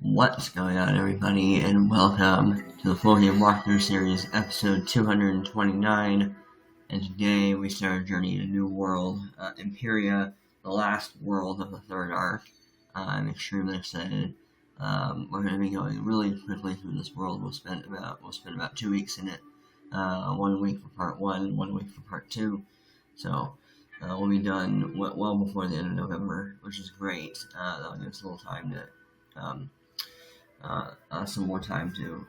What's going on, everybody, and welcome to the Full Game Walkthrough Series, episode 229, and today we start our journey in a new world, Imperia, the last world of the third arc. I'm extremely excited. We're going to be going really quickly through this world. We'll spend about 2 weeks in it, 1 week for part 1, 1 week for part 2, so we'll be done well before the end of November, which is great. That'll give us a little time to some more time to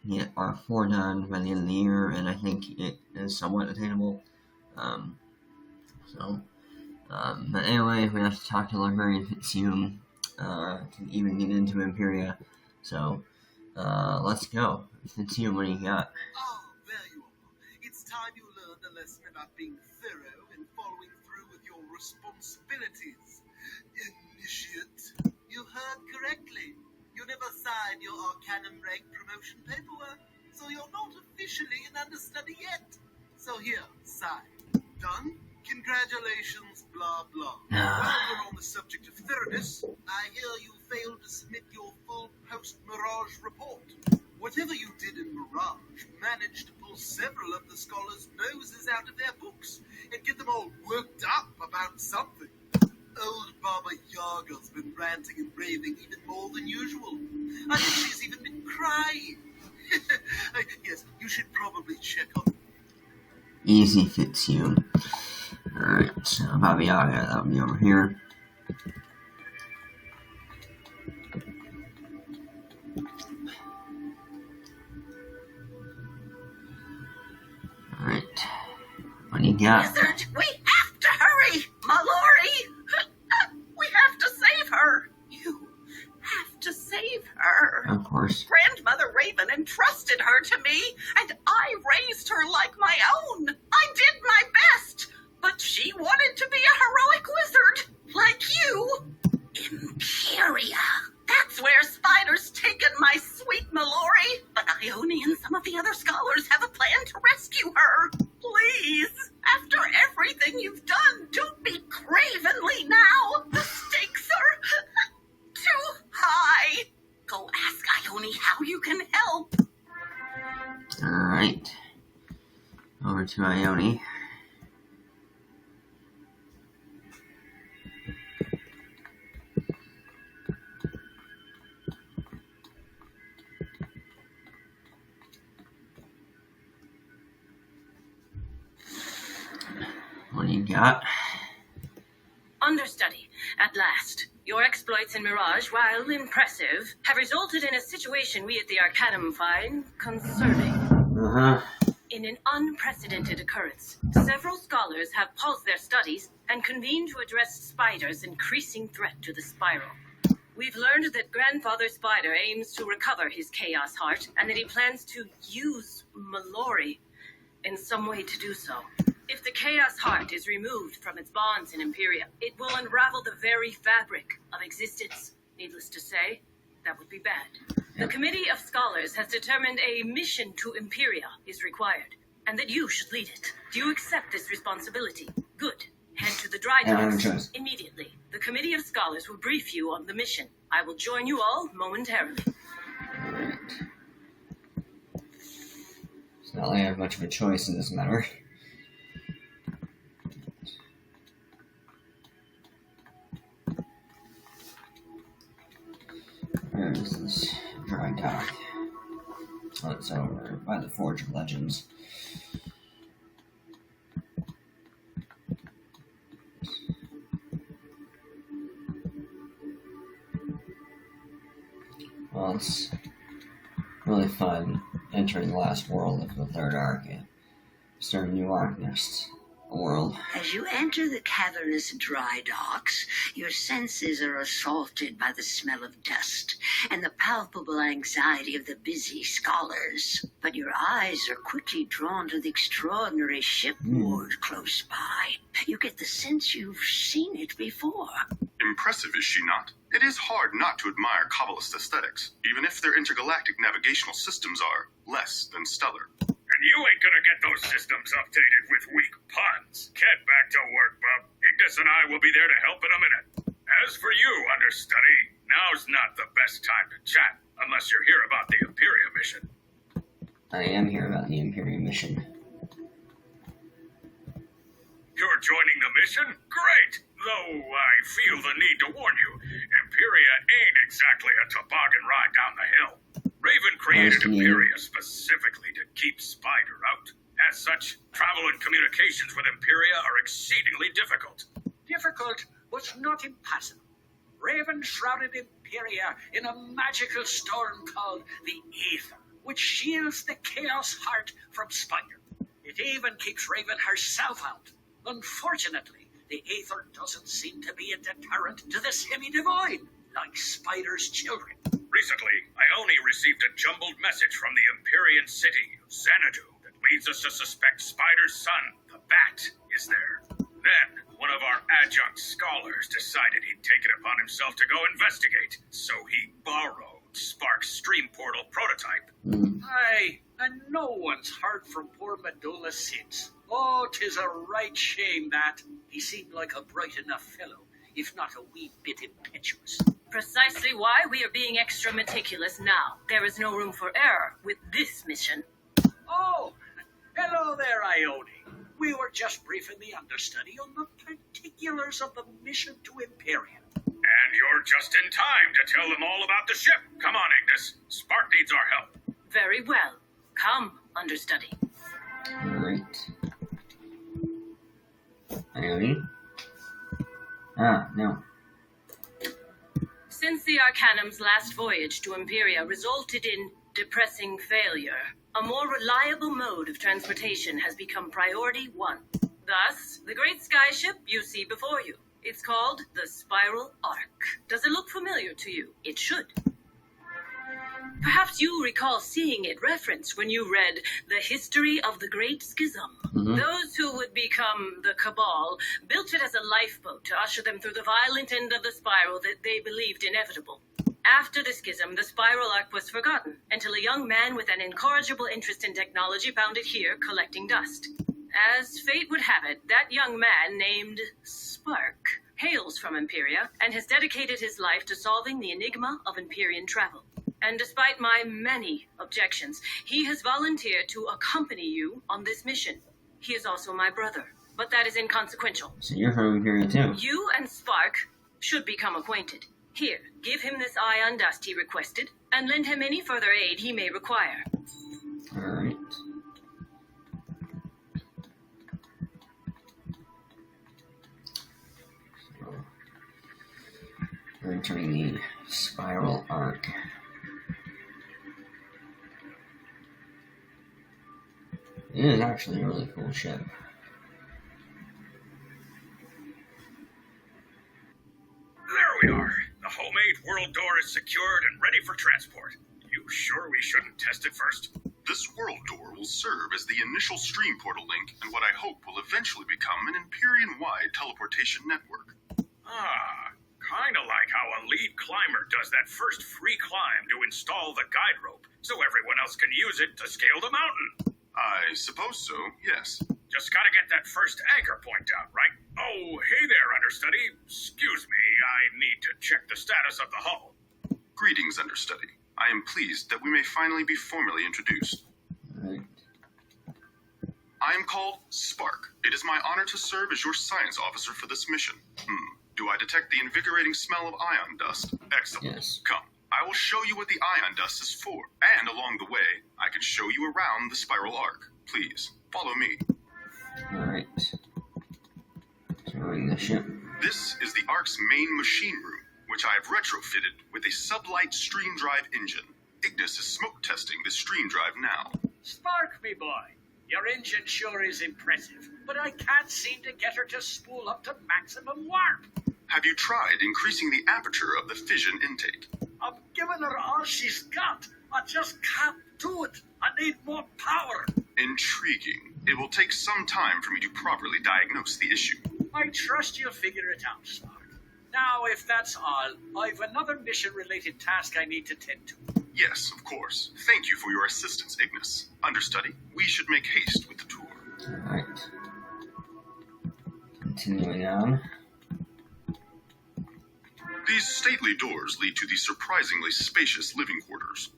get our 4 done by the end of the year, and I think it is somewhat attainable. But anyway, we have to talk to Librarian Fitzhume to even get into Imperia. So let's go. Fitzhume, what do you got? Ah, there you are. It's time you learned a lesson about being thorough and following through with your responsibilities. Initiate. You heard correctly. You never signed your Arcanum rank promotion paperwork, so you're not officially an understudy yet. So here, sign. Done? Congratulations, blah blah. While we're on the subject of thoroughness, I hear you failed to submit your full post-Mirage report. Whatever you did in Mirage managed to pull several of the scholars' noses out of their books and get them all worked up about something. Old Baba Yaga's been ranting and raving even more than usual. I think she's even been crying. Yes, you should probably check on her. Easy, Fitzhume. Alright, so Baba Yaga, that'll be over here. Alright, what do you got? Wizard, we have to hurry! Mallory! We have to save her! You have to save her. Of course. Grandmother Raven entrusted her to me, and I raised her like my own. I did my best, but she wanted to be a heroic wizard, like you. Imperia. That's where Spider's taken my sweet Mallory, but Ione and some of the other scholars have a plan to rescue her. Please, after everything you've done, don't be cravenly now. The stakes are too high. Go ask Ione how you can help. Alright. Over to Ione. What do you got? Understudy, at last. Your exploits in Mirage, while impressive, have resulted in a situation we at the Arcanum find concerning. In an unprecedented occurrence, several scholars have paused their studies and convened to address Spider's increasing threat to the Spiral. We've learned that Grandfather Spider aims to recover his Chaos Heart, and that he plans to use Mallory in some way to do so. If the Chaos Heart is removed from its bonds in Imperia, it will unravel the very fabric of existence. Needless to say, that would be bad. The Committee of Scholars has determined a mission to Imperia is required, and that you should lead it. Do you accept this responsibility? Good. Head to the dry docks immediately. The Committee of Scholars will brief you on the mission. I will join you all momentarily. Alright. It's not like I have much of a choice in this matter. There's this dry dock. Oh, it's over by the Forge of Legends. Well, it's really fun entering the last world of the third arc and starting a new arc next world. As you enter the cavernous dry docks, your senses are assaulted by the smell of dust and the palpable anxiety of the busy scholars. But your eyes are quickly drawn to the extraordinary shipboard close by. You get the sense you've seen it before. Impressive, is she not? It is hard not to admire Kabbalist aesthetics, even if their intergalactic navigational systems are less than stellar. And you ain't gonna get those systems updated with weak puns. Get back to work, bub. Ignis and I will be there to help in a minute. As for you, understudy. Now's not the best time to chat, unless you're here about the Imperia mission. I am here about the Imperium mission. You're joining the mission? Great! Though I feel the need to warn you, Imperia ain't exactly a toboggan ride down the hill. Raven created Imperia specifically to keep Spider out. As such, travel and communications with Imperia are exceedingly difficult. Difficult, but not impossible. Raven shrouded Imperia in a magical storm called the Aether, which shields the Chaos Heart from Spider. It even keeps Raven herself out. Unfortunately, the Aether doesn't seem to be a deterrent to the semi-divine, like Spider's children. Recently, Ione received a jumbled message from the Empyrean city of Xanadu that leads us to suspect Spider's son, the Bat, is there. Then, one of our adjunct scholars decided he'd take it upon himself to go investigate, so he borrowed Spark's stream portal prototype. Aye, and no one's heard from poor Medulla since. Oh, 'tis a right shame that. He seemed like a bright enough fellow, if not a wee bit impetuous. Precisely why we are being extra meticulous now. There is no room for error with this mission. Oh, hello there, Ione. We were just briefing the understudy on the particulars of the mission to Imperia. And you're just in time to tell them all about the ship. Come on, Ignis. Spark needs our help. Very well. Come, understudy. Alright. Ione? Ah, no. Since the Arcanum's last voyage to Imperia resulted in depressing failure, a more reliable mode of transportation has become priority 1. Thus, the great skyship you see before you. It's called the Spiral Arc. Does it look familiar to you? It should. Perhaps you recall seeing it referenced when you read The History of the Great Schism. Those who would become the Cabal built it as a lifeboat to usher them through the violent end of the spiral that they believed inevitable. After the schism, the Spiral Arc was forgotten, until a young man with an incorrigible interest in technology found it here collecting dust. As fate would have it, that young man, named Spark, hails from Imperia and has dedicated his life to solving the enigma of Empyrean travel. And despite my many objections, he has volunteered to accompany you on this mission. He is also my brother, but that is inconsequential. So you're from Imperium too. You and Spark should become acquainted. Here, give him this ion dust he requested, and lend him any further aid he may require. Alright. So, we're entering the Spiral Arc. It is actually a really cool ship. There we are. The homemade world door is secured and ready for transport. You sure we shouldn't test it first? This world door will serve as the initial stream portal link and what I hope will eventually become an Empyrean-wide teleportation network. Ah, kinda like how a lead climber does that first free climb to install the guide rope, so everyone else can use it to scale the mountain. I suppose so, yes. Just gotta get that first anchor point down, right? Oh, hey there, understudy. Excuse me, I need to check the status of the hull. Greetings, understudy. I am pleased that we may finally be formally introduced. Alright. I am called Spark. It is my honor to serve as your science officer for this mission. Do I detect the invigorating smell of ion dust? Excellent. Yes. Come, I will show you what the ion dust is for, and along the way, I can show you around the Spiral Arc. Please, follow me. Alright. So we're in the ship. This is the Arc's main machine room, which I have retrofitted with a sublight stream drive engine. Ignis is smoke testing this stream drive now. Spark, me boy. Your engine sure is impressive, but I can't seem to get her to spool up to maximum warp. Have you tried increasing the aperture of the fission intake? I'm giving her all she's got. I just can't do it. I need more power. Intriguing. It will take some time for me to properly diagnose the issue. I trust you'll figure it out, Spark. Now, if that's all, I've another mission-related task I need to tend to. Yes, of course. Thank you for your assistance, Ignis. Understudy, we should make haste with the tour. Alright. Continuing on. These stately doors lead to the surprisingly spacious living quarters.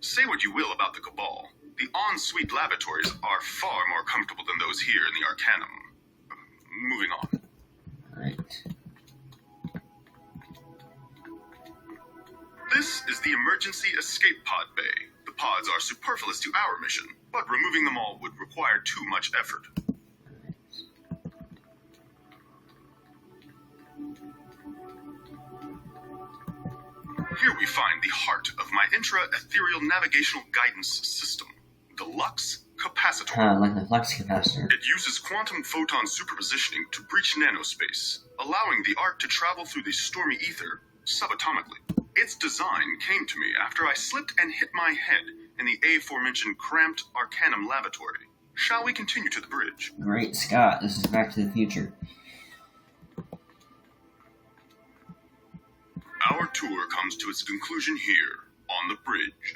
Say what you will about the Cabal, the ensuite lavatories are far more comfortable than those here in the Arcanum. Moving on. Right. This is the emergency escape pod bay. The pods are superfluous to our mission, but removing them all would require too much effort. Here we find the heart of my intra-ethereal navigational guidance system, the Lux Capacitor. Like the flux capacitor. It uses quantum photon superpositioning to breach nanospace, allowing the arc to travel through the stormy ether subatomically. Its design came to me after I slipped and hit my head in the aforementioned cramped Arcanum lavatory. Shall we continue to the bridge? Great Scott, this is Back to the Future. Our tour comes to its conclusion here, on the bridge.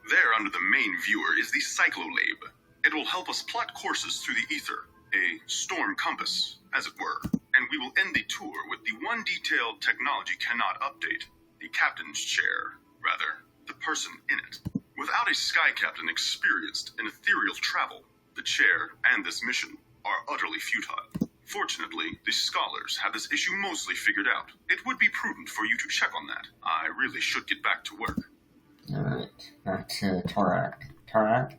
There, under the main viewer, is the Cyclolabe. It will help us plot courses through the ether, a storm compass, as it were. And we will end the tour with the one detail technology cannot update, the captain's chair, rather, the person in it. Without a sky captain experienced in ethereal travel, the chair and this mission are utterly futile. Fortunately, the scholars have this issue mostly figured out. It would be prudent for you to check on that. I really should get back to work. Alright, back to Torak. Torak?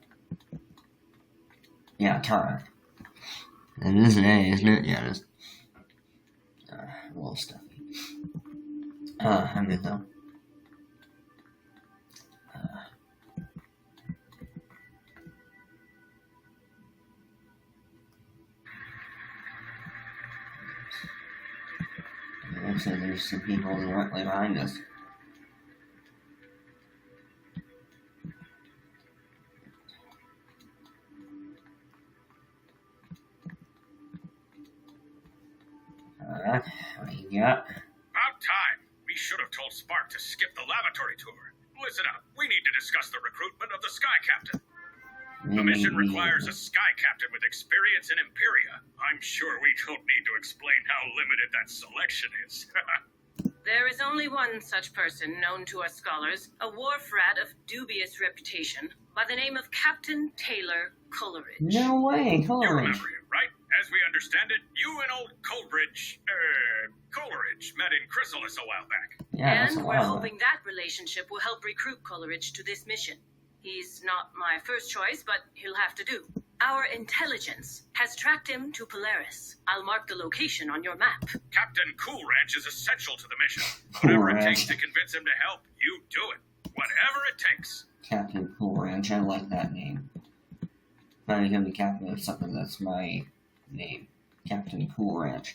Yeah, Torak. It is an A, isn't it? Yeah, it is. A little stuffy. I'm good though. Looks like there's some people directly behind us. Alright, what do you got? About time. We should have told Spark to skip the lavatory tour. Listen up. We need to discuss the recruitment of the Sky Captain. The mission requires a Sky Captain with experience in Imperia. I'm sure we don't need to explain how limited that selection is. There is only one such person known to us scholars, a wharf rat of dubious reputation, by the name of Captain Taylor Coolranch. No way, You Coolranch. remember him, right? As we understand it, you and old Coleridge met in Chrysalis a while back. Yeah, that's a And we're while. hoping that relationship will help recruit Coleridge to this mission. He's not my first choice, but he'll have to do. Our intelligence has tracked him to Polaris. I'll mark the location on your map. Captain Coolranch is essential to the mission. Whatever it Coolranch. takes to convince him to help, you do it. Whatever it takes. Captain Coolranch, I like that name. If I become the captain of something, that's my name. Captain Coolranch.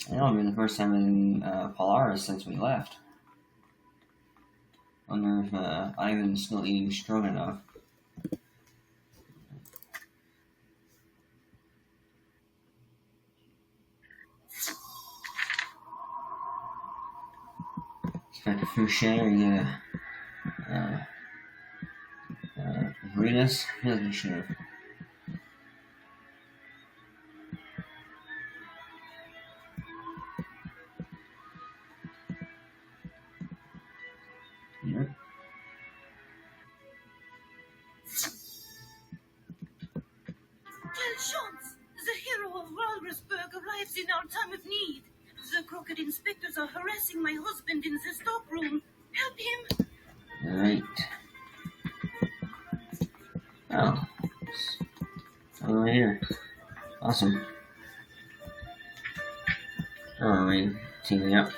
That'll be the first time in Polaris since we left. Wonder if Ivan's still eating strong enough. Expect a Fouché or get a Venus? I feel like we should have. Yep. Chance! The hero of Walrusburg arrives in our time of need. The crooked inspectors are harassing my husband in the stockroom. Help him! Alright. Oh. It's over here. Awesome. Alright, teaming up.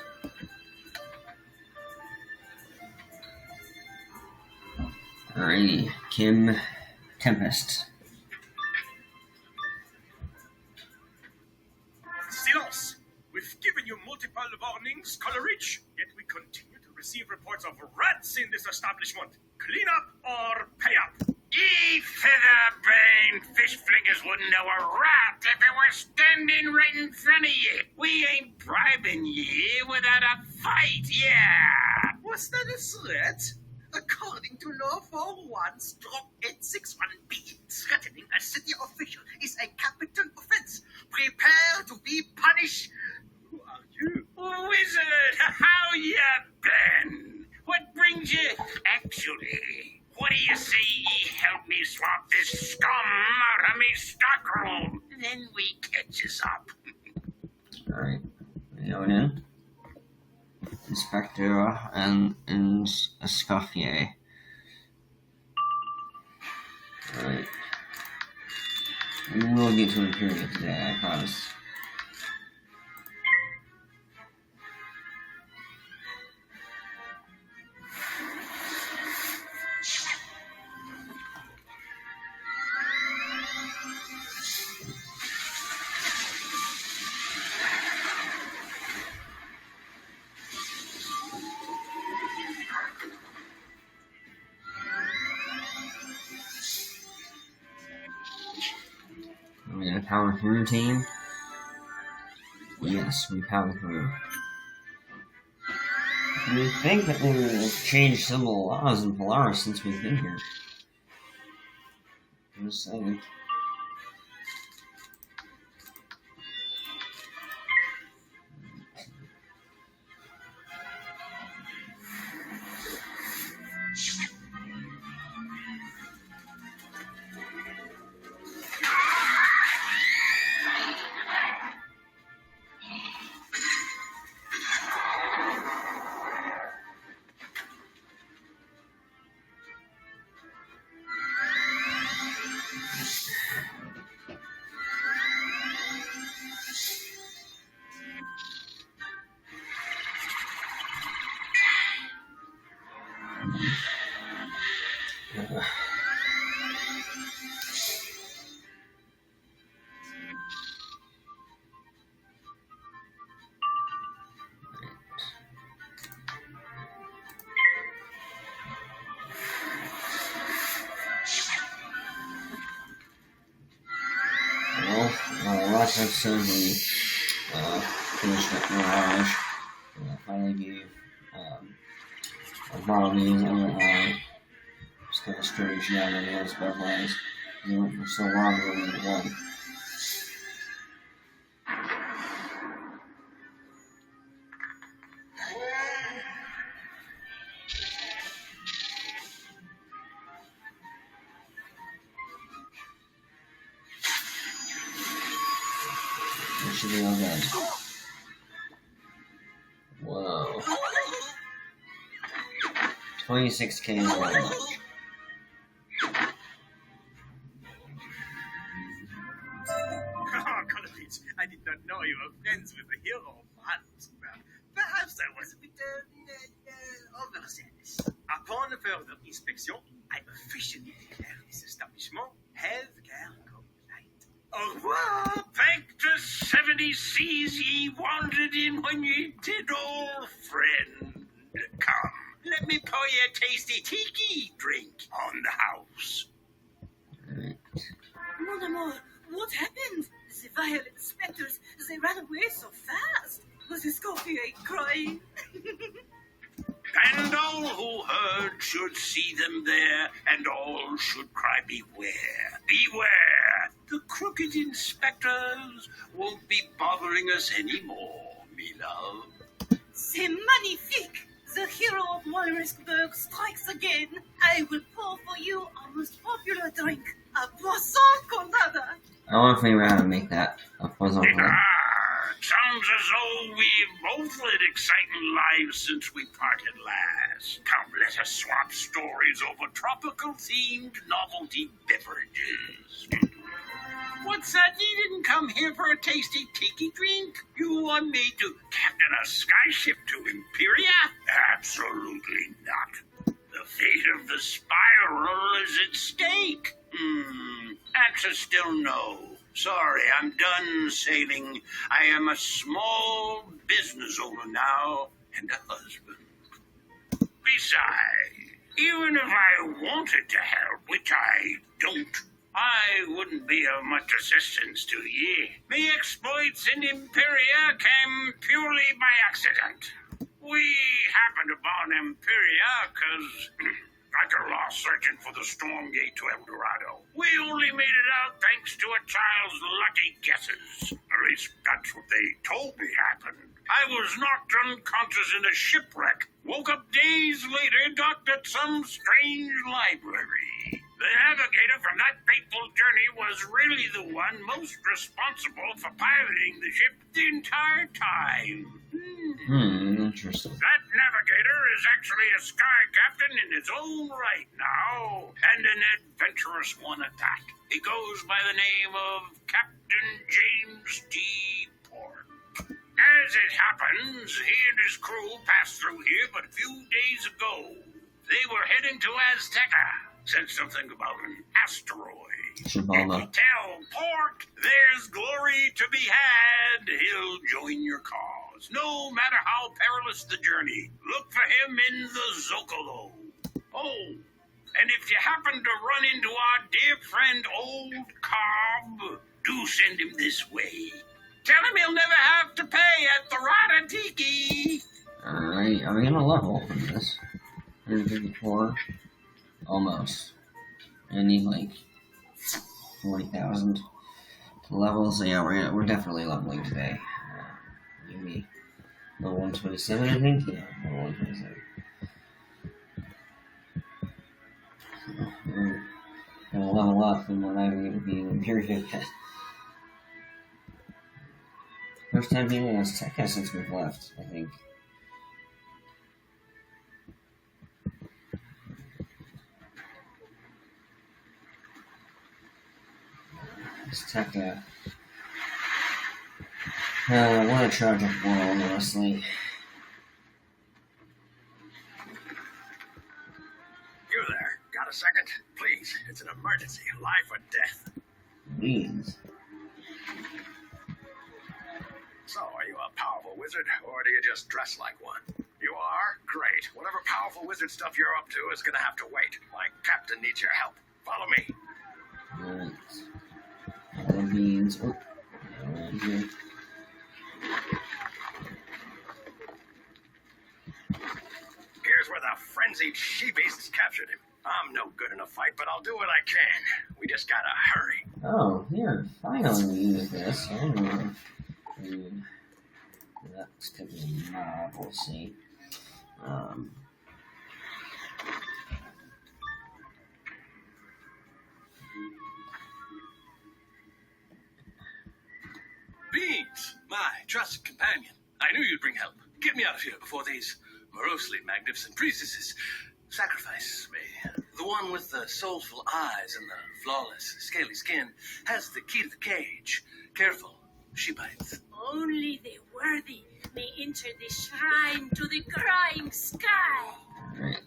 Alrighty, Kim Tempest. Silence! We've given you multiple warnings, Coleridge, yet we continue to receive reports of rats in this establishment. Clean up or pay up. Ye feather-brained fish flickers wouldn't know a rat if it were standing right in front of ye. We ain't bribing ye without a fight, yeah. threat? According to Law 401-861B, threatening a city official is a capital offense. Prepare to be punished. Who are you? Wizard, how ya been? What brings you? Actually, what do you say ye help me swap this scum out of me stockroom? Then we catches up. Alright, going in. Inspector and Escoffier. Alright. We will get to Imperial today, I promise. Are we gonna power through, team? Yes, we power through. We think that we've changed some of the laws in Polaris since we've been here. Just saying. Last episode we finished up Mirage. Finally gave a body just kind of strange down in those bedlines. They went for so long we only one. Should be all good. Whoa. 26k is very much. Oh, Coolranch, I did not know you were friends with the hero of Hunt. Perhaps I was a bit overzealous. Upon further inspection, I officially declare this establishment healthcare compliant. Au revoir! Thank the 70 seas ye wandered in when ye did, old friend. Come, let me pour you a tasty tiki drink on the house. Mon amour, what happened? The vile inspectors, they ran away so fast. Was Escoffier crying? And all who heard should see them there, and all should cry beware, beware. The crooked inspectors won't be bothering us anymore, me love. C'est magnifique! The hero of Walrusburg strikes again. I will pour for you our most popular drink, a boisson colada. I want to figure out how to make that a puzzle. Sounds as though we've both led exciting lives since we parted last. Come, let us swap stories over tropical-themed novelty beverages. What's that? You didn't come here for a tasty tiki drink? You want me to captain a skyship to Imperia? Absolutely not. The fate of the spiral is at stake. Answer still no. Sorry, I'm done sailing. I am a small business owner now and a husband. Besides, even if I wanted to help, which I don't, I wouldn't be of much assistance to ye. Me exploits in Imperia came purely by accident. We happened upon Imperia, cause I got lost searching for the storm gate to El Dorado. We only made it out thanks to a child's lucky guesses. At least that's what they told me happened. I was knocked unconscious in a shipwreck. Woke up days later, docked at some strange library. The navigator from that fateful journey was really the one most responsible for piloting the ship the entire time. Interesting. That navigator is actually a sky captain in his own right now, and an adventurous one at that. He goes by the name of Captain James D. Pork. As it happens, he and his crew passed through here but a few days ago. They were heading to Azteca. Said something about an asteroid. Shibama. Tell Pork there's glory to be had. He'll join your cause, no matter how perilous the journey. Look for him in the Zocalo. Oh, and if you happen to run into our dear friend Old Cobb, do send him this way. Tell him he'll never have to pay at the Rata Tiki. Alright, are we gonna level from this? 154? Almost. I need like 40,000 to level, so yeah, we're definitely leveling today. Maybe level 127, I think? Yeah, level 127. So, we're gonna level up and we're not even gonna be in Imperial yet. First time being in Azteca since we've left, I think. Azteca. What a tragic world, honestly. You there, got a second? Please, it's an emergency, life or death. Please. So, are you a powerful wizard, or do you just dress like one? You are? Great. Whatever powerful wizard stuff you're up to is gonna have to wait. My captain needs your help. Follow me. Alright. All the beans. Oh, right here. Here's where the frenzied she-beasts captured him. I'm no good in a fight, but I'll do what I can. We just gotta hurry. Oh, here. Finally we use this. That's because of the mob, we'll see. Beans, my trusted companion. I knew you'd bring help. Get me out of here before these morosely magnificent priestesses sacrifice me. The one with the soulful eyes and the flawless, scaly skin has the key to the cage. Careful, she bites. Only the worthy may enter the shrine to the crying sky. Alright.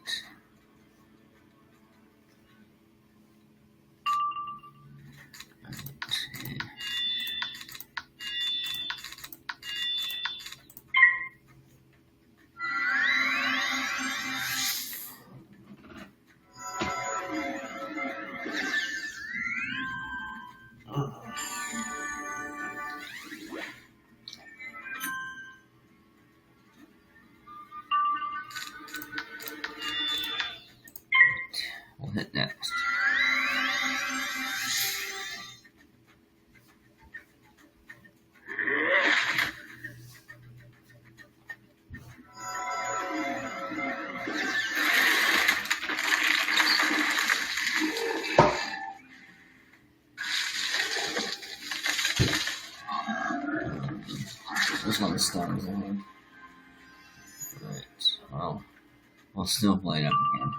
We'll hit next. This one stuns, I think. Alright, well, we'll still play it up again.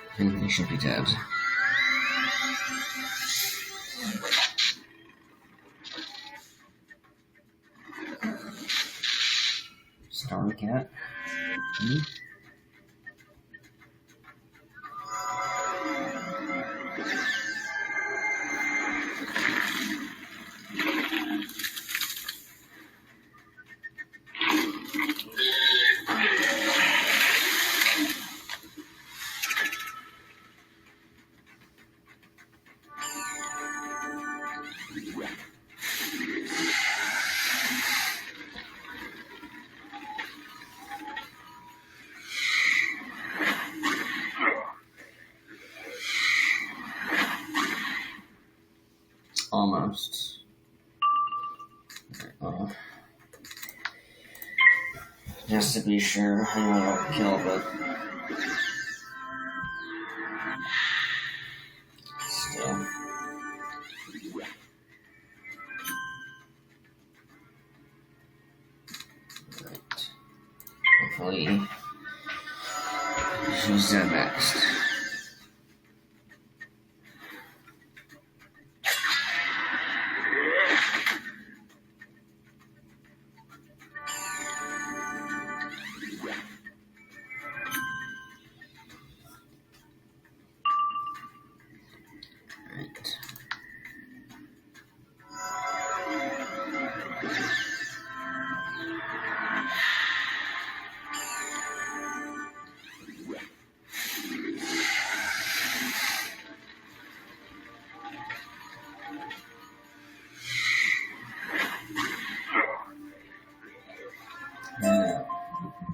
I think they should be tabs. Storm cat. almost. Just to be sure, I know I don't kill, but still. Right. Hopefully, she's done next.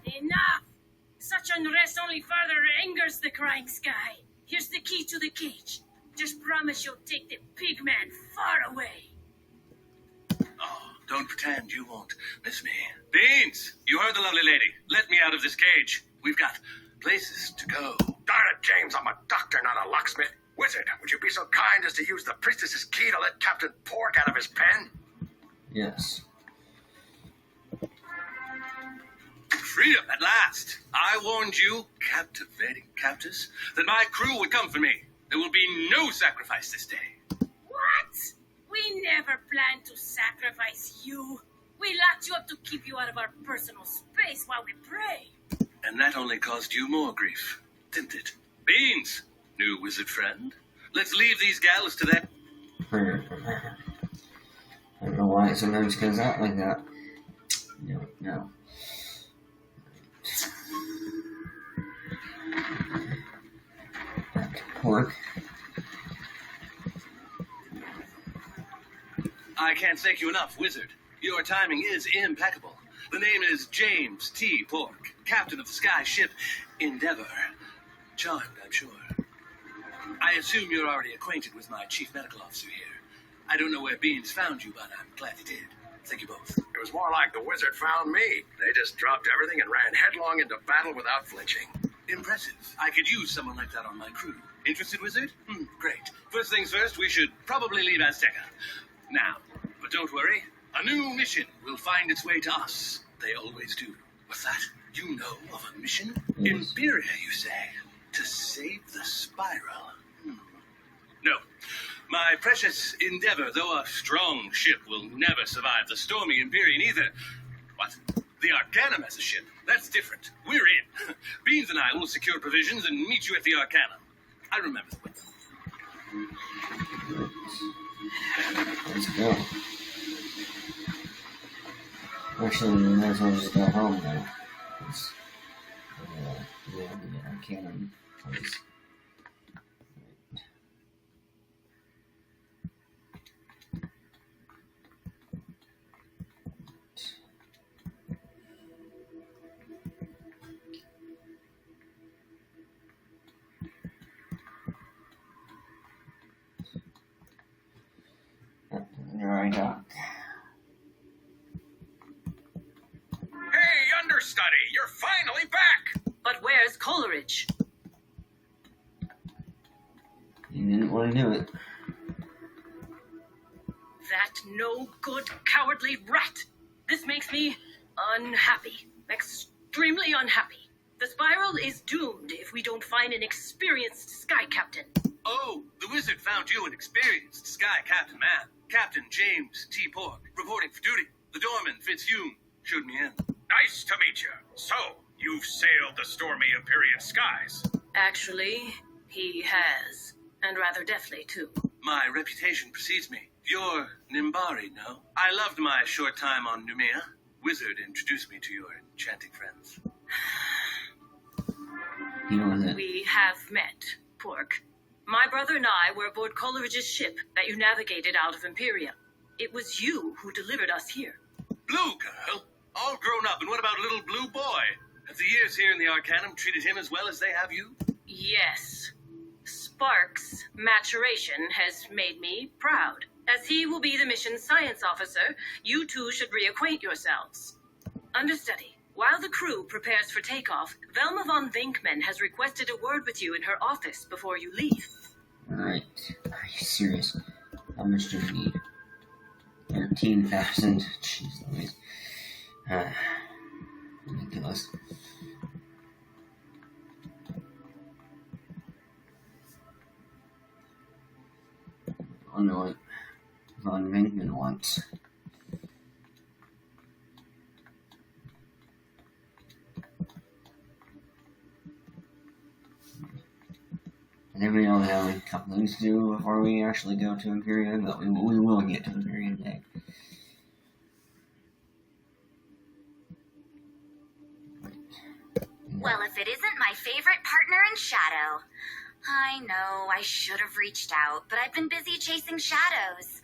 Enough! Such unrest only further angers the crying sky. Here's the key to the cage. Just promise you'll take the pig man far away. Oh, don't pretend you won't miss me. Beans, you heard the lovely lady. Let me out of this cage. We've got places to go. Darn it, James, I'm a doctor, not a locksmith. Wizard, would you be so kind as to use the priestess's key to let Captain Pork out of his pen? Yes. Freedom at last. I warned you, captivating captors, that my crew would come for me. There will be no sacrifice this day. What? We never planned to sacrifice you. We locked you up to keep you out of our personal space while we pray. And that only caused you more grief, didn't it? Beans, new wizard friend. Let's leave these gals to that. I don't know why it sometimes goes out like that. No. Back to Pork. I can't thank you enough, wizard. Your timing is impeccable. The name is James T. Pork, captain of the sky ship Endeavor. Charmed, I'm sure. I assume you're already acquainted with my chief medical officer here. I don't know where Beans found you, but I'm glad he did. Thank you both. It was more like the wizard found me. They just dropped everything and ran headlong into battle without flinching. Impressive. I could use someone like that on my crew. Interested, wizard? Great. First things first, we should probably leave Azteca. Now, but don't worry. A new mission will find its way to us. They always do. What's that? You know of a mission? Yes. Imperia, you say? To save the spiral? No. My precious Endeavor, though a strong ship, will never survive the stormy Empyrean either. What? The Arcanum as a ship? That's different. We're in. Beans and I will secure provisions and meet you at the Arcanum. I remember the way. Let's go. Actually, we might as well just go home now. The Arcanum place. Right up. Hey, understudy, you're finally back! But where's Coolranch? You didn't want to do it. That no-good, cowardly rat. This makes me unhappy. Extremely unhappy. The spiral is doomed if we don't find an experienced sky captain. Oh, the wizard found you an experienced sky captain man. Captain James T. Pork, reporting for duty. The doorman, Fitzhume, showed me in. Nice to meet you. So, you've sailed the stormy Empyrean skies. Actually, he has. And rather deftly, too. My reputation precedes me. You're Nimbari, no? I loved my short time on Numia. Wizard introduced me to your enchanting friends. We have met, Pork. My brother and I were aboard Coleridge's ship that you navigated out of Imperia. It was you who delivered us here. Blue girl? All grown up, and what about little blue boy? Have the years here in the Arcanum treated him as well as they have you? Yes. Spark's maturation has made me proud As he will be the mission's science officer, you two should reacquaint yourselves. Understudy, while the crew prepares for takeoff, Velma von Venkman has requested a word with you in her office before you leave. Alright. Are you serious? How much do we need? 13,000. Jeez Louise. Ridiculous. I don't know what Von Venkman wants. I think we only have a couple things to do before we actually go to Imperium, but we will get to Imperium Day. Well, if it isn't my favorite partner in Shadow. I know, I should have reached out, but I've been busy chasing shadows.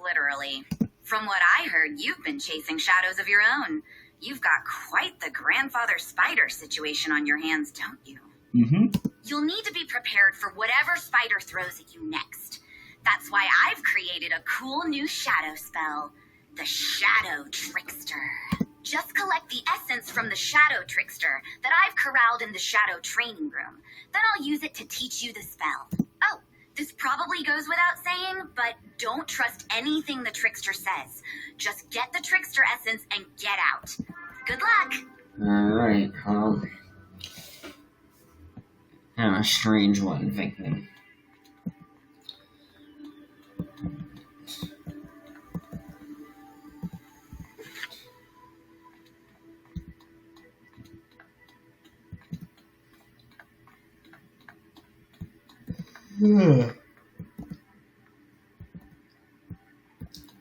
Literally. From what I heard, you've been chasing shadows of your own. You've got quite the grandfather spider situation on your hands, don't you? Mm-hmm. You'll need to be prepared for whatever spider throws at you next. That's why I've created a cool new shadow spell, the Shadow Trickster. Just collect the essence from the Shadow Trickster that I've corralled in the Shadow Training Room. Then I'll use it to teach you the spell. Oh, this probably goes without saying, but don't trust anything the Trickster says. Just get the Trickster essence and get out. Good luck! Alright, kind of a strange one, Venkman.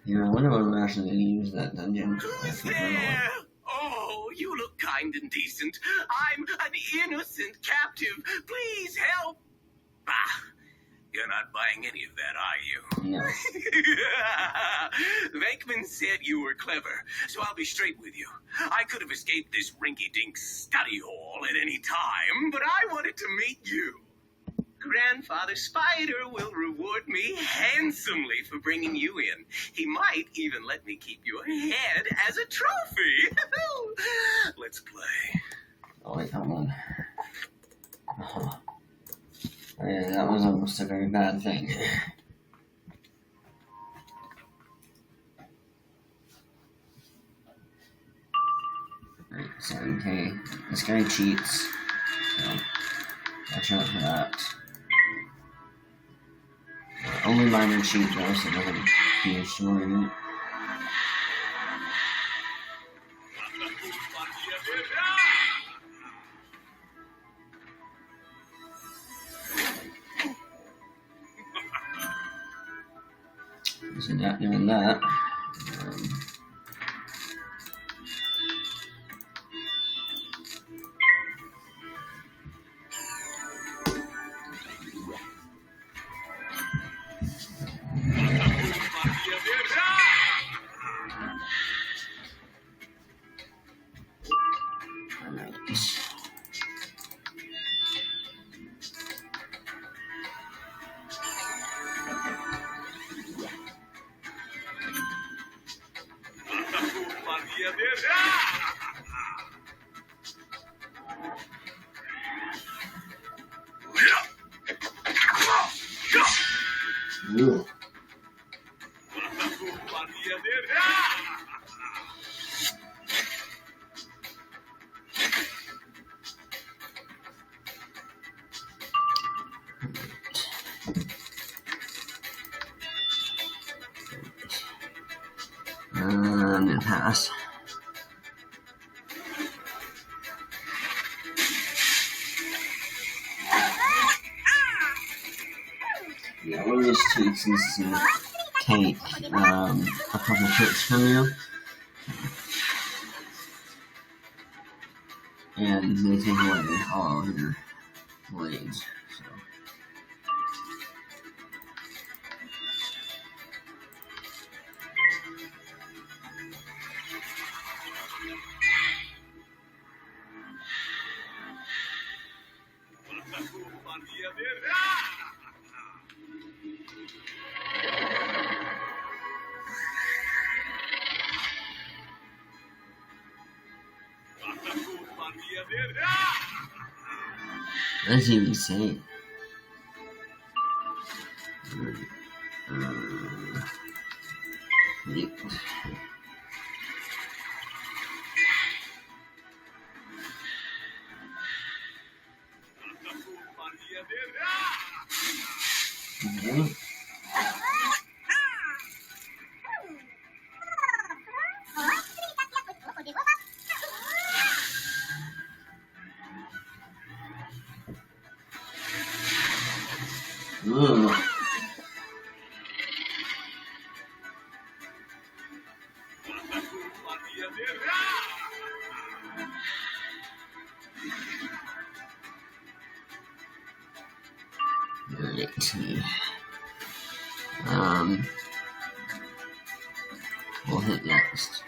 Yeah, I wonder what I'm actually going to use that dungeon. Who's there? Oh, you look kind and decent. I'm an innocent captive. Please help. Bah, you're not buying any of that, are you? No. Venkman said you were clever, so I'll be straight with you. I could have escaped this rinky-dink study hall at any time, but I wanted to meet you. Grandfather Spider will reward me handsomely for bringing you in. He might even let me keep your head as a trophy. Let's play. Oh, wait, hold on. Oh, yeah, that was almost a very bad thing. Right, so, okay, this guy cheats, so watch out for that. Only minor cheat though, so it doesn't be destroying it. So not doing that. Ooh. And pass. Yeah, one of those cheats is to take a couple hits from you, and they take away all of your blades. So. What does he even say? Okay. Ugh. Right. We'll hit next.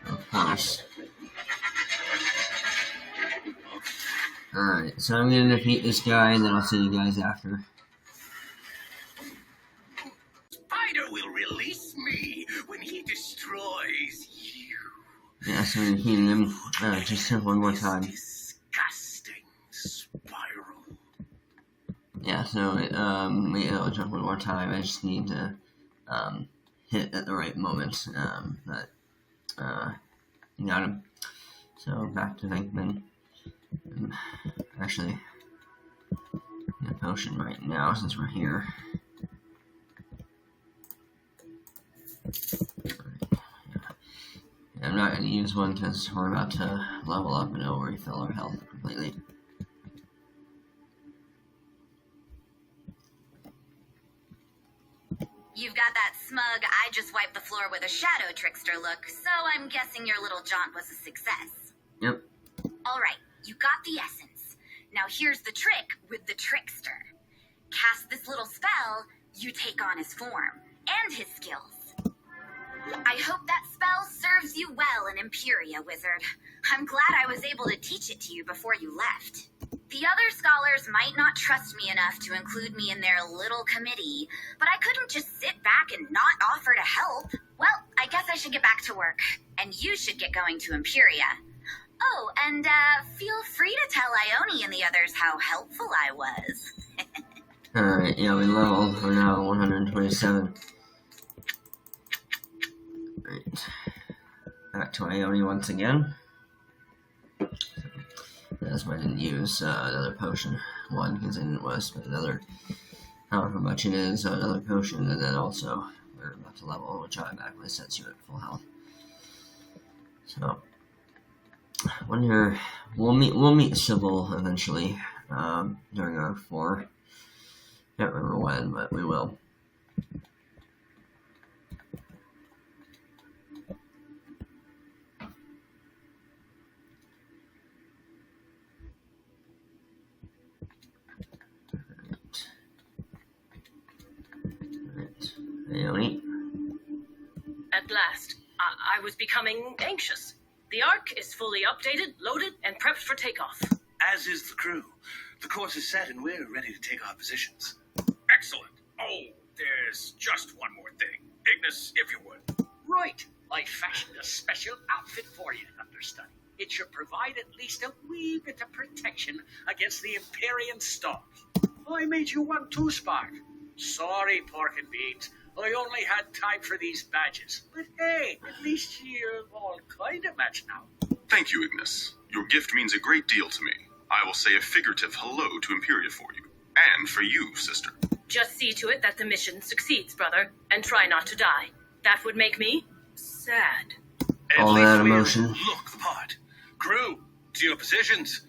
Of course. Alright, so I'm gonna defeat this guy and then I'll see you guys after. Spider will release me when he destroys you. Yeah, so I'm defeating him just one more time. Disgusting spiral. Yeah, so I'll jump one more time. I just need to hit at the right moment. But got him. So back to Venkman. Actually, a potion right now since we're here. I'm not going to use one because we're about to level up and it'll refill our health completely. You've got that smug, I just wiped the floor with a shadow trickster look, so I'm guessing your little jaunt was a success. Yep. Alright, you got the essence. Now here's the trick with the trickster. Cast this little spell, you take on his form, and his skills. I hope that spell serves you well in Imperia, Wizard. I'm glad I was able to teach it to you before you left. The other scholars might not trust me enough to include me in their little committee, but I couldn't just sit back and not offer to help. Well, I guess I should get back to work, and you should get going to Imperia. Oh, and feel free to tell Ione and the others how helpful I was. Alright, yeah, we leveled. We're now at 127. Right. Back to Ione once again. That's why I didn't use another potion. One, because I didn't want to spend another, however much it is, another potion, and then also we're about to level, which automatically sets you at full health. So, we'll meet Sybil eventually during our 4. Can't remember when, but we will. Ione. At last, I was becoming anxious. The Ark is fully updated, loaded, and prepped for takeoff. As is the crew. The course is set and we're ready to take our positions. Excellent. Oh, there's just one more thing. Ignis, if you would. Right. I fashioned a special outfit for you, understudy. It should provide at least a wee bit of protection against the Empyrean storms. I made you one too, Spark. Sorry, Pork and Beans. I only had time for these badges. But hey, at least you're all kind of matched now. Thank you, Ignis. Your gift means a great deal to me. I will say a figurative hello to Imperia for you. And for you, sister. Just see to it that the mission succeeds, brother, and try not to die. That would make me sad. All that emotion. Look the part. Crew, to your positions.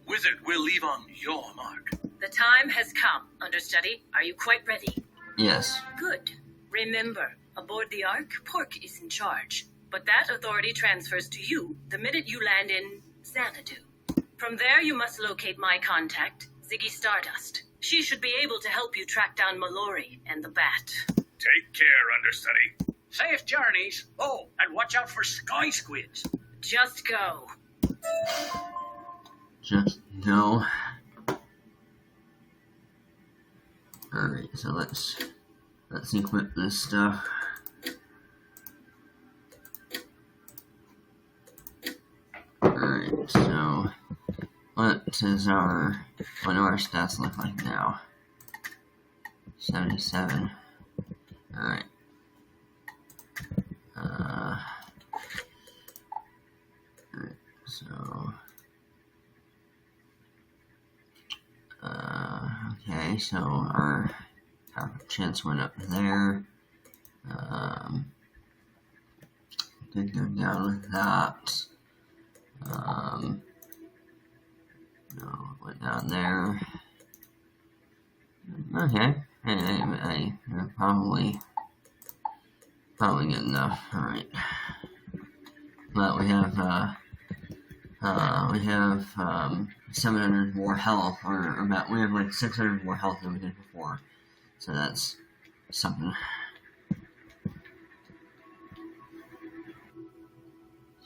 Wizard will leave on your mark. The time has come, understudy. Are you quite ready? Yes. Good. Remember, aboard the Ark, Pork is in charge. But that authority transfers to you the minute you land in Xanadu. From there, you must locate my contact, Ziggy Stardust. She should be able to help you track down Mallory and the Bat. Take care, understudy. Safe journeys. Oh, and watch out for sky squids. Just go. just go. Alright, so let's equip this stuff. Alright, so what do our stats look like now? 77. Alright. Alright, so okay, so our chance went up there. Did go down with that. No, went down there. Okay, I probably good enough. All right, but we have 700 more health, or about we have like 600 more health than we did before, so that's something.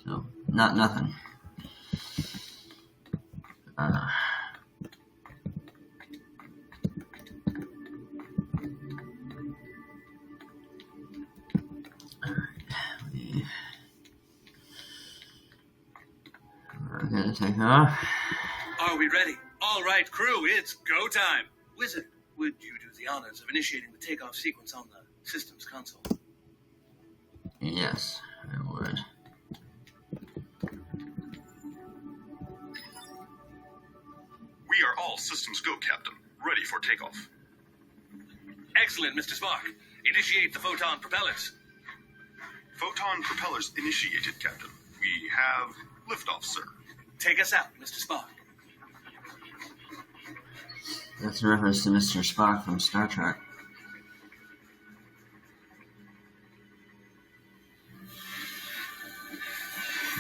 So not nothing. We're gonna take off. Are we ready? All right, crew, it's go time. Wizard, would you do the honors of initiating the takeoff sequence on the systems console? Yes, I would. We are all systems go, Captain. Ready for takeoff. Excellent, Mr. Spock. Initiate the photon propellers. Photon propellers initiated, Captain. We have liftoff, sir. Take us out, Mr. Spock. That's a reference to Mr. Spock from Star Trek.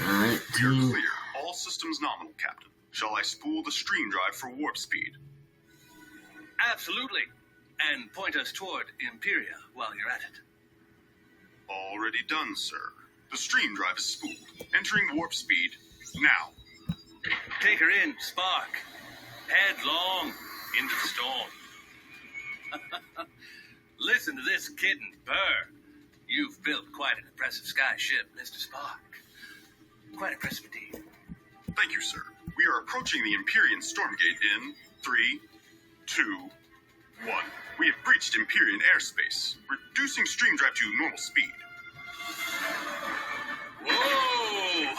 Alright, We are clear. All systems nominal, Captain. Shall I spool the stream drive for warp speed? Absolutely. And point us toward Imperia while you're at it. Already done, sir. The stream drive is spooled. Entering warp speed now. Take her in, Spock. Headlong into the storm. Listen to this kitten purr. You've built quite an impressive sky ship, Mr. Spock. Quite impressive indeed. Thank you, sir. We are approaching the Empyrean Stormgate in 3, 2, 1. We have breached Empyrean airspace, reducing stream drive to normal speed. Whoa!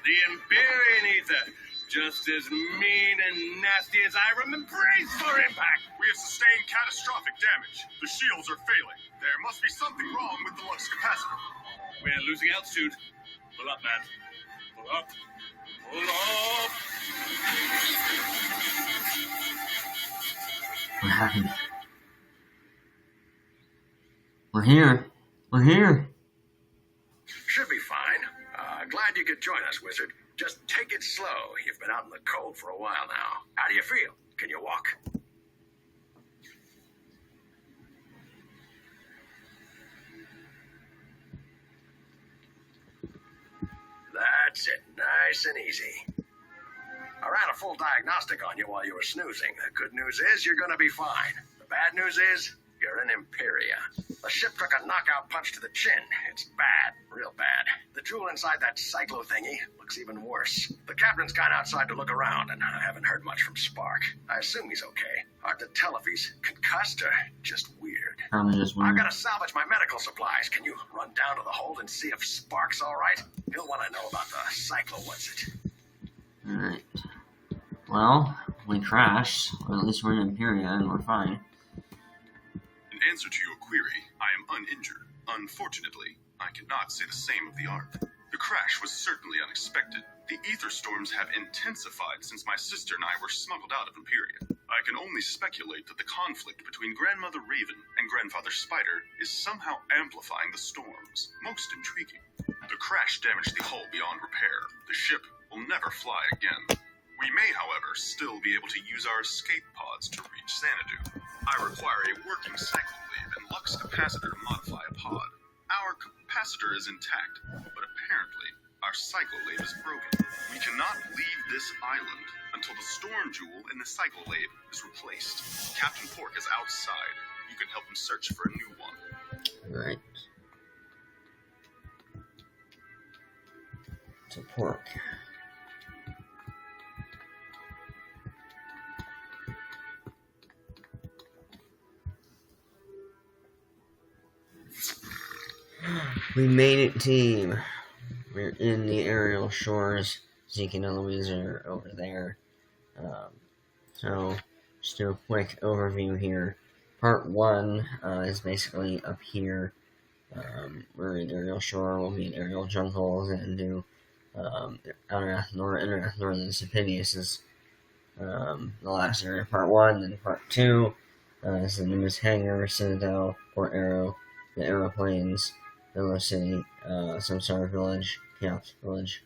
The Empyrean ether. Just as mean and nasty as I remember. Brace for impact! We have sustained catastrophic damage. The shields are failing. There must be something wrong with the lux capacitor. We're losing altitude. Pull up, man. Pull up. Pull up! what happened? We're here. We're here. Should be fine. Glad you could join us, Wizard. Just take it slow. You've been out in the cold for a while now. How do you feel? Can you walk? That's it. Nice and easy. I ran a full diagnostic on you while you were snoozing. The good news is you're going to be fine. The bad news is you're in Imperia. The ship took a knockout punch to the chin. It's bad. Real bad. The jewel inside that cyclo thingy looks even worse. The captain's gone outside to look around, and I haven't heard much from Spark. I assume he's okay. Hard to tell if he's concussed or just weird. Probably just weird. I've got to salvage my medical supplies. Can you run down to the hold and see if Spark's all right? He'll want to know about the cyclo what's-it. Alright. Well, we crashed. Or at least we're in Imperia and we're fine. In answer to your query, I am uninjured. Unfortunately, I cannot say the same of the Ark. The crash was certainly unexpected. The ether storms have intensified since my sister and I were smuggled out of Imperia. I can only speculate that the conflict between Grandmother Raven and Grandfather Spider is somehow amplifying the storms. Most intriguing. The crash damaged the hull beyond repair. The ship will never fly again. We may, however, still be able to use our escape pods to reach Xanadu. I require a working cycloclave and lux capacitor to modify a pod. Our capacitor is intact, but apparently our Our cyclolave is broken. We cannot leave this island until the storm jewel in the cyclolave is replaced. Captain Pork is outside. You can help him search for a new one. Right. To Pork. We made it, team. We're in the aerial shores. Zeke and Eloise are over there. So, just do a quick overview here. Part 1 is basically up here. We're in aerial shore. We'll be in aerial jungles and do Outer Northern Sapinius is the last area. Part 1, then Part 2 is the Nimbus Hangar, Citadel, Port Arrow, the aeroplanes, Willow City, Samsara Village, Chaos Village,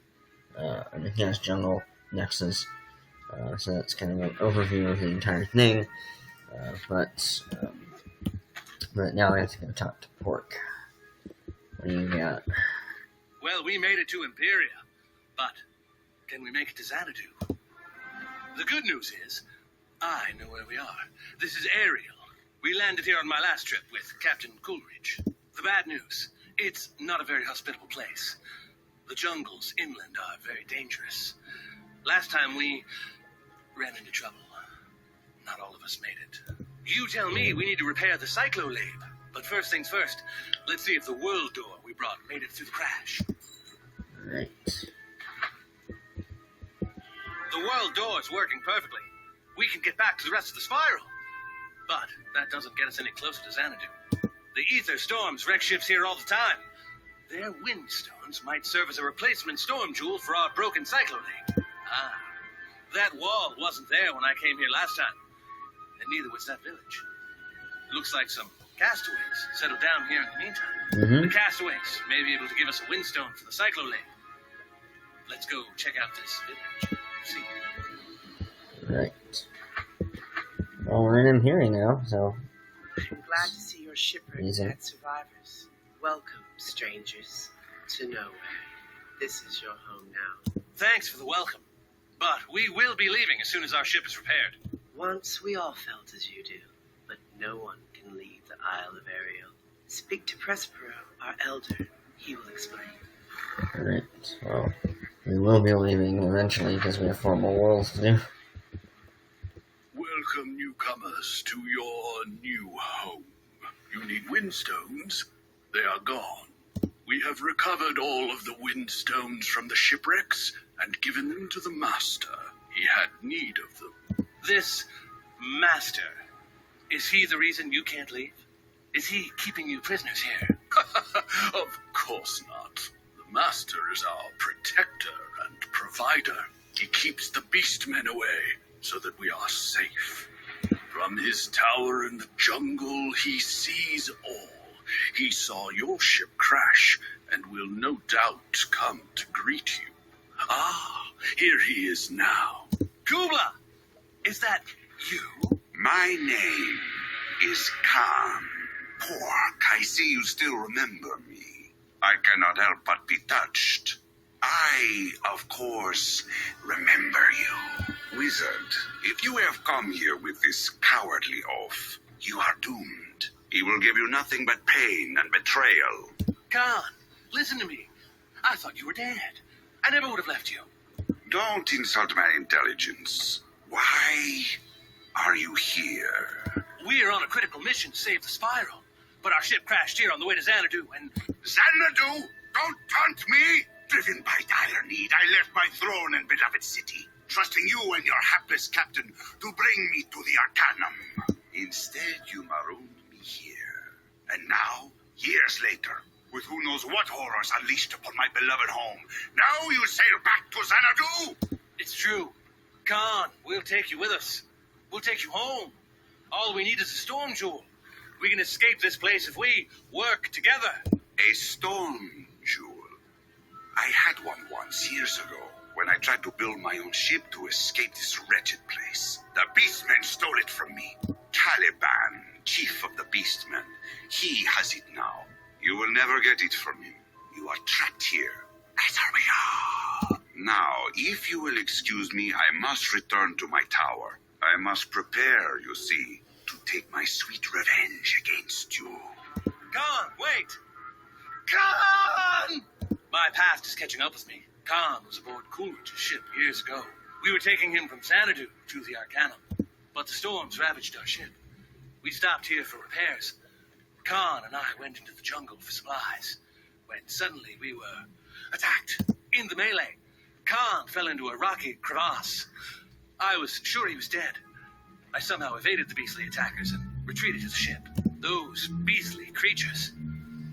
and the Chaos Jungle, Nexus. So that's kind of an overview of the entire thing. But now I have to go talk to Pork. What do you got? Well, we made it to Imperia, but can we make it to Xanadu? The good news is, I know where we are. This is Ariel. We landed here on my last trip with Captain Coolranch. The bad news, it's not a very hospitable place. The jungles inland are very dangerous. Last time we ran into trouble. Not all of us made it. You tell me we need to repair the cyclolave. But first things first, let's see if the world door we brought made it through the crash. Right. The world door is working perfectly. We can get back to the rest of the spiral. But that doesn't get us any closer to Xanadu. The ether storms wreck ships here all the time. Their wind stones might serve as a replacement storm jewel for our broken cyclolave. That wall wasn't there when I came here last time. And neither was that village. Looks like some castaways settled down here in the meantime. The castaways may be able to give us a windstone for the cyclolave. Let's go check out this village. See. Right. Well, we're in Imperia now, so... I'm glad to see your shipwreck had survivors. Welcome, strangers, to nowhere. This is your home now. Thanks for the welcome. But we will be leaving as soon as our ship is repaired. Once we all felt as you do, but no one can leave the Isle of Ariel. Speak to Prespero, our elder. He will explain. Alright, well, we will be leaving eventually because we have 4 more worlds to do. Welcome, newcomers, to your new home. You need windstones? They are gone. We have recovered all of the windstones from the shipwrecks and given them to the master. He had need of them. This master, is he the reason you can't leave? Is he keeping you prisoners here? Of course not. The master is our protector and provider. He keeps the beastmen away so that we are safe. From his tower in the jungle, he sees all. He saw your ship crash and will no doubt come to greet you. Here he is now. Kubla! Is that you? My name is Khan. Pork, I see you still remember me. I cannot help but be touched. I, of course, remember you. Wizard, if you have come here with this cowardly oaf, you are doomed. He will give you nothing but pain and betrayal. Khan, listen to me. I thought you were dead. I never would have left you. Don't insult my intelligence. Why are you here? We are on a critical mission to save the spiral. But our ship crashed here on the way to Xanadu, and... Xanadu? Don't taunt me! Driven by dire need, I left my throne and beloved city, trusting you and your hapless captain to bring me to the Arcanum. Instead, you marooned me here. And now, years later, with who knows what horrors unleashed upon my beloved home, now you sail back to Xanadu! It's true. Khan, we'll take you with us. We'll take you home. All we need is a storm jewel. We can escape this place if we work together. A storm jewel? I had one once, years ago, when I tried to build my own ship to escape this wretched place. The Beastmen stole it from me. Caliban, chief of the Beastmen, he has it now. You will never get it from him. You are trapped here, Now, if you will excuse me, I must return to my tower. I must prepare, you see, to take my sweet revenge against you. Khan, wait! Khan! My past is catching up with me. Khan was aboard Coolranch's ship years ago. We were taking him from Xanadu to the Arcanum, but the storms ravaged our ship. We stopped here for repairs. Khan and I went into the jungle for supplies, when suddenly we were attacked in the melee. Khan fell into a rocky crevasse. I was sure he was dead. I somehow evaded the beastly attackers and retreated to the ship. Those beastly creatures,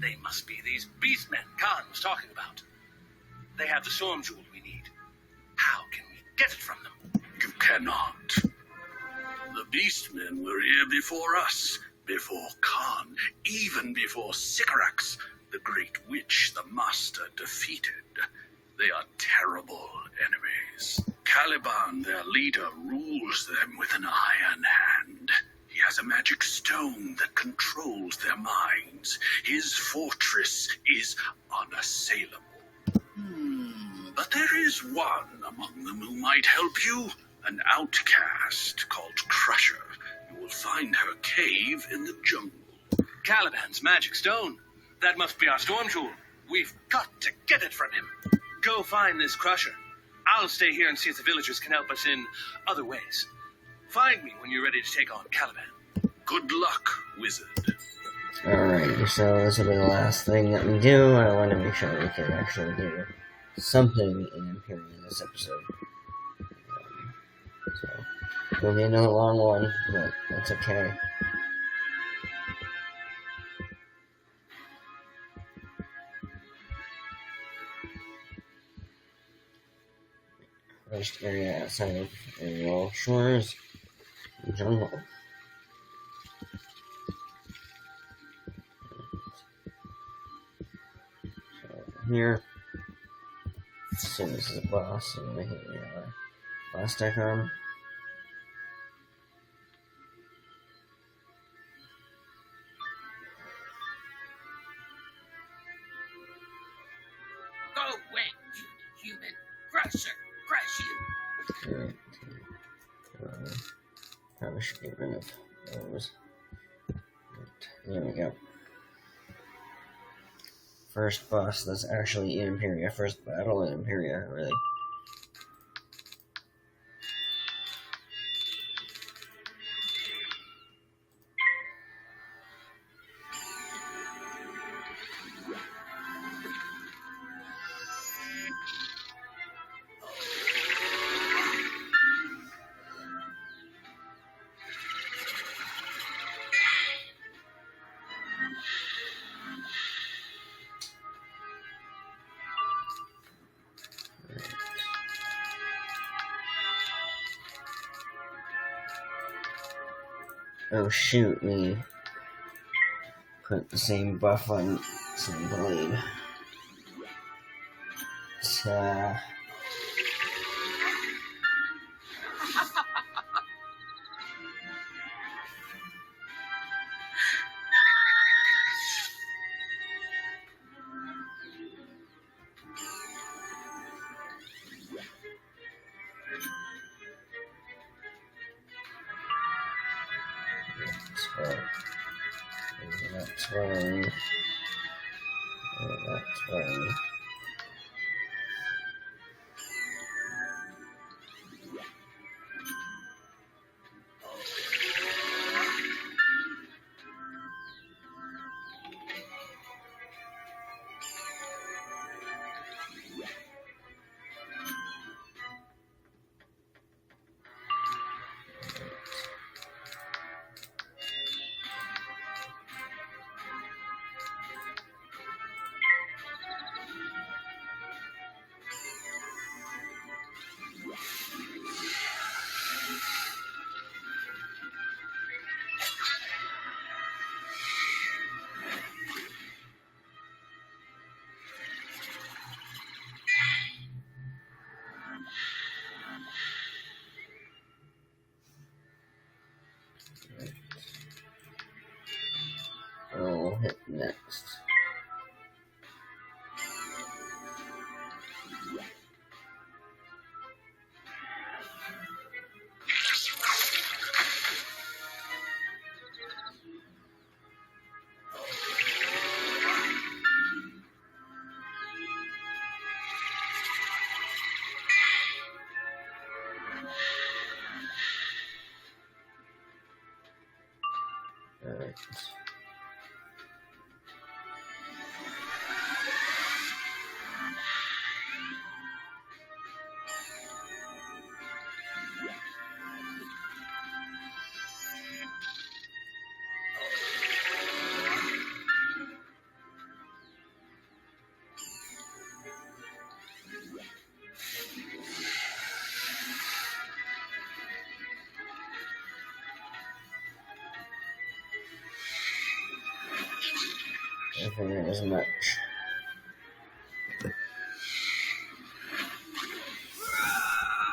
they must be these beastmen Khan was talking about. They have the storm jewel we need. How can we get it from them? You cannot. The beastmen were here before us, before Khan, even before Sycorax, the great witch the master defeated. They are terrible enemies. Caliban, their leader, rules them with an iron hand. He has a magic stone that controls their minds. His fortress is unassailable. But there is one among them who might help you, an outcast called Crusher. You will find her cave in the jungle. Caliban's magic stone. That must be our storm jewel. We've got to get it from him. Go find this Crusher. I'll stay here and see if the villagers can help us in other ways. Find me when you're ready to take on Caliban. Good luck, wizard. Alright, so this will be the last thing that we do. I want to make sure we can actually do something in Imperium in this episode. So, it'll be another long one, but that's okay. First area outside of Ariel Shores, jungle. So here, as soon as this is a boss, I'm gonna hit the boss icon. Go away, human. Crusher. Crush you. Okay. Probably should get rid of those. There we go. First boss that's actually in Imperia. First battle in Imperia, really. Oh shoot, me put the same buff on same blade. That's one. That's one. Alright. I think it was much.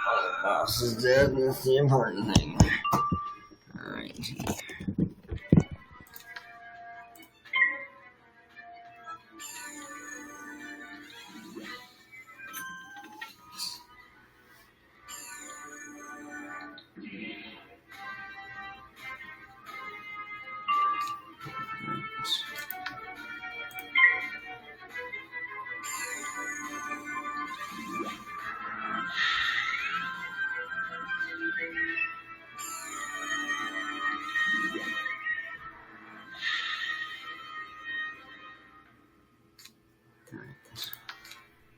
Oh, the boss is dead, and that's the important thing. Alright.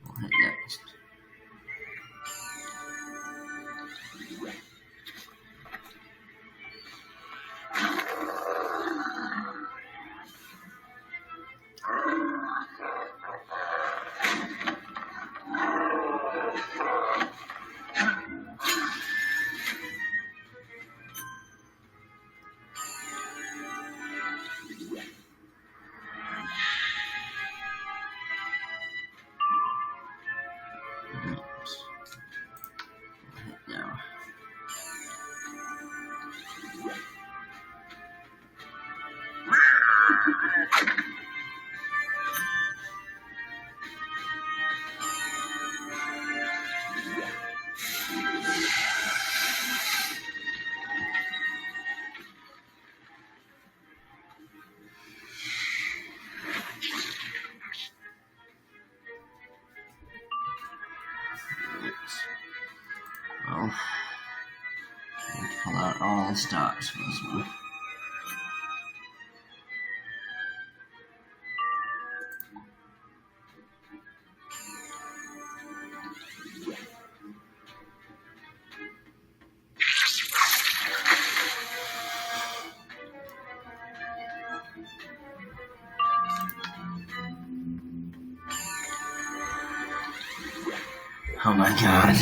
We'll hit next. Now. Well, let's pull out all the stops for this one. Oh my god.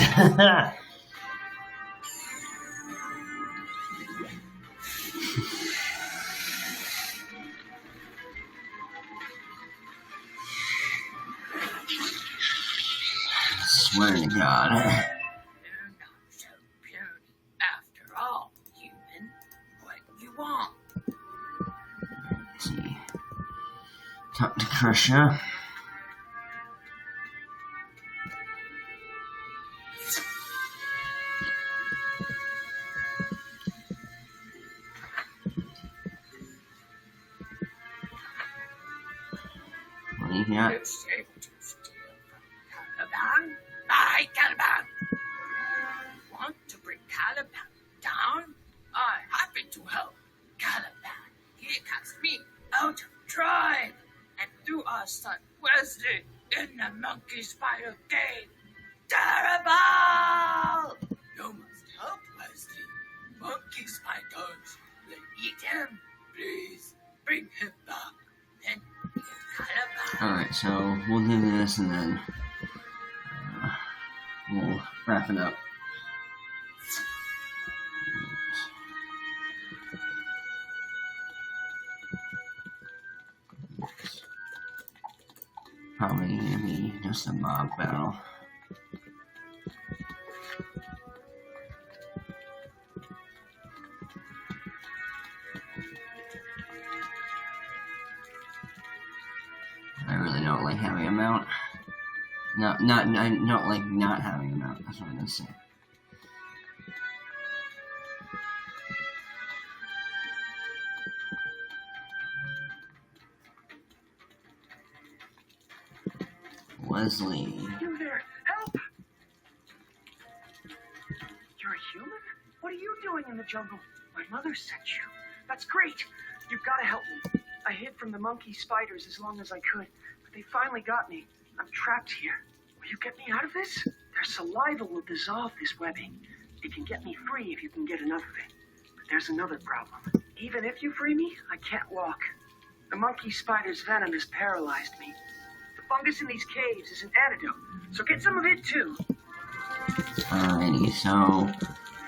Swear to God. You're not so puny after all, human. What you want? Let's see. Talk to Krishna. What do you got? It's safe to steal from Caliban. I, Caliban. Want to bring Caliban down? I happy to help. Caliban, he cast me out of tribe and threw our son Wesley in the monkey spider cave. Terrible! You must help Wesley. Monkey spiders will eat him. Please bring him back. Then Caliban. Alright, so we'll do this and then we'll wrap it up. Probably gonna be just a mob battle. I really don't like having a mount. No, I don't like not having a mount. That's what I'm gonna say. Wesley. You there! Help! You're a human? What are you doing in the jungle? My mother sent you. That's great. You've got to help me. I hid from the monkey spiders as long as I could, but they finally got me. I'm trapped here. Will you get me out of this? Their saliva will dissolve this webbing. It can get me free if you can get enough of it. But there's another problem. Even if you free me, I can't walk. The monkey spider's venom has paralyzed me. The fungus in these caves is an antidote, so get some of it too. Alrighty, so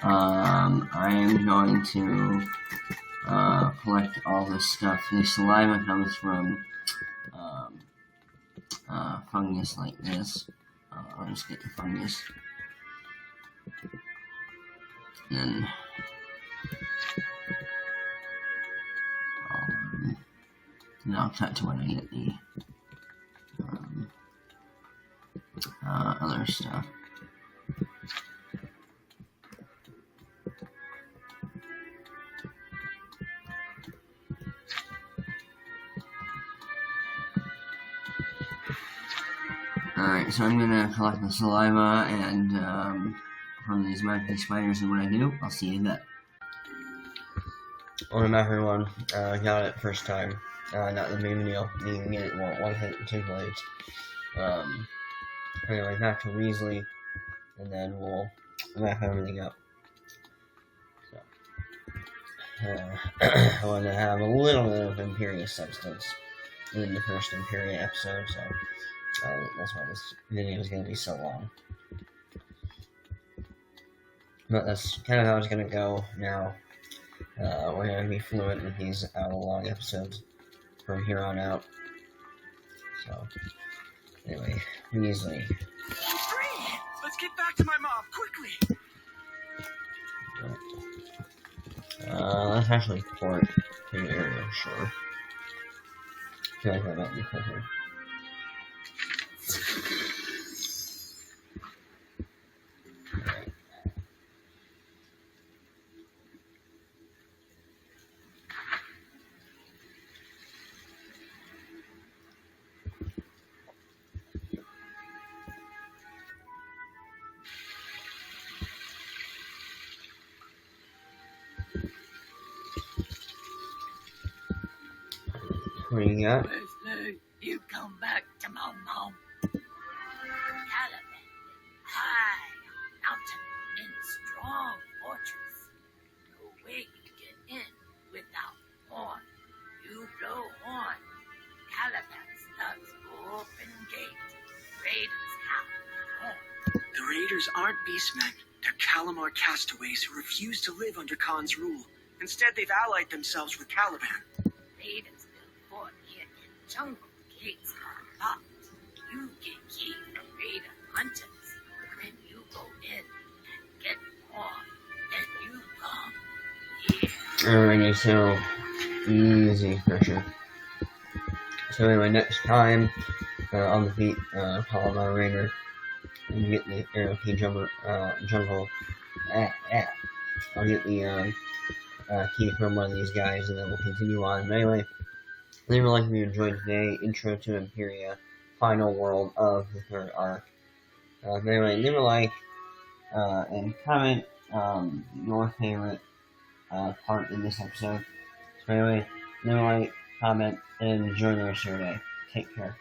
I am going to collect all this stuff. The saliva comes from fungus like this. I'll just get the fungus. And then I'll cut to when I get the other stuff. Alright, so I'm gonna collect the saliva and from these monkey spiders, and when I do, I'll see you in that. Welcome back, everyone. Got it first time. Not the big deal. You can get it one hit, 2 blades. Anyway, back to Weasley, and then we'll wrap everything up. So, I want to have a little bit of Imperia substance in the first Imperia episode, so that's why this video is going to be so long. But that's kind of how it's going to go now. We're going to be fluent with these hour-long episodes from here on out. So, anyway, Weasley. Free! Let's get back to my mom, quickly! Let's actually port to the area, sure. I feel like that might be quicker. What do you got? Wesley, you come back to my mom. Caliban, high mountain in a strong fortress. No way you get in without horn. You blow horn. Caliban thugs open gate. Raiders have horn. The Raiders aren't beastmen. They're Calamar castaways who refuse to live under Khan's rule. Instead, they've allied themselves with Caliban. Raiders build fort here in jungle. Gates are locked. You get key from Raider hunters. Then you go in and get more. Then you come here. Alrighty, so easy pressure. So anyway, next time I'll defeat Calamar Raider and get the Arrow Key jungle. I'll get the key from one of these guys, and then we'll continue on. But anyway, leave a like if you enjoyed today. Intro to Imperia, final world of the third arc. Anyway, leave a like and comment your favorite part in this episode. So anyway, leave a like, comment, and enjoy the rest of your day. Take care.